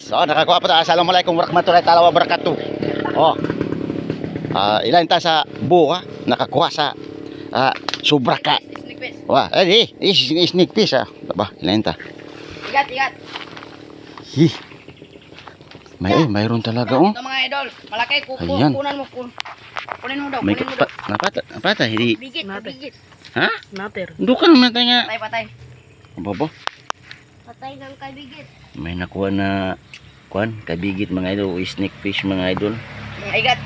So, nakakuha pa tayo. Assalamualaikum warahmatullahi ta'ala wabarakatuh. Oh. Ilan ta sa buha nakakuha sa subraka. Wah, sneak peek ah. Ba, ilan ta? Igat. Hi. Mayroon talaga oh. Ito mga idol, malaki Ayan. kunan mo. Kunin mo daw, May kunin mo daw. napata hindi. Bigit. Ha? Nater. Dukan naman tanya. Patay. Babo. Patay ng kabigit. May nakuha na kuan, kabigit mga idol, sneak fish mga idol. Mga igat.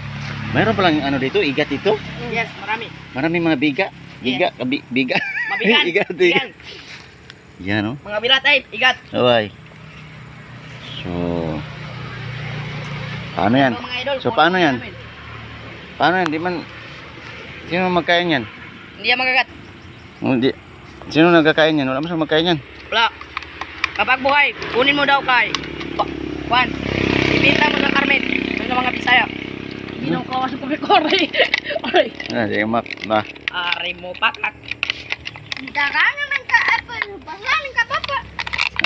Mayroon pa lang ano dito, igat dito. Yes, marami. Maraming mga biga. Biga. Mabigan. Igat. Yan. Yan oh. Mga bilat ay, igat. Away. So, paano yan? Mga idol, So, paano yan? namin. Paano yan? Di man, sino magkain yan? Hindi yan magagat. Hindi. Sino nagkakain yan? Wala mo sa magkain yan. Wala. Kapag buhay, kunin mo daw kay Juan. Ibinta mo ng Carmen. Ng mga Bisaya. Hindi nang kawas ko Oray. Di ma. Ari mo pakak. Dara naman ka apple, basahin ka papa.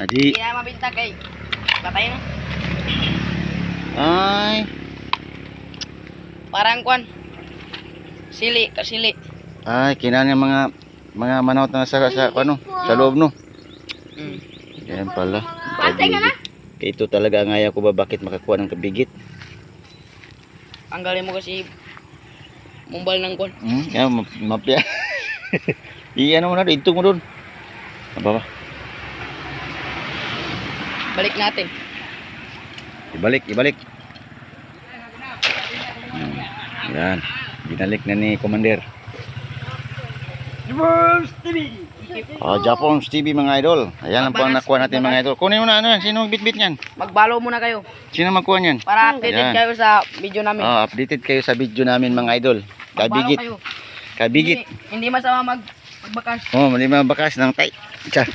Adi. Hindi na mabinta kay. Patay na. Ay. Parang Juan. Kasili. Ay, kinaan yung mga manawt na sa ano, sa loob no. Yan pala. Patay ka na? Ito talaga ang ayaw ko ba bakit makakuha ng kabigit. Tanggalin mo kasi mumbal ng Juan. Yan, mapya. Iyan mo na, itong mo doon. Apa ba? Balik natin. Ibalik. Yan. Binalik na ni Commander. Japon's TV mga idol. Ayan lang po ang nakuha natin mga idol. Kunin mo na ano yan. Sino bitbit niyan? Magbalo muna kayo. Sino magkuha niyan? Para updated Ayan. kayo sa video namin. Updated kayo sa video namin mga idol. Magbalo kayo. Kabigit. Hindi masama magbakas. Mali mga bakas ng tay. Char.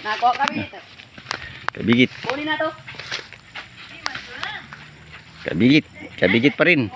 Nakuha kami dito. Kabigit. Kunin na to. Kabigit pa rin.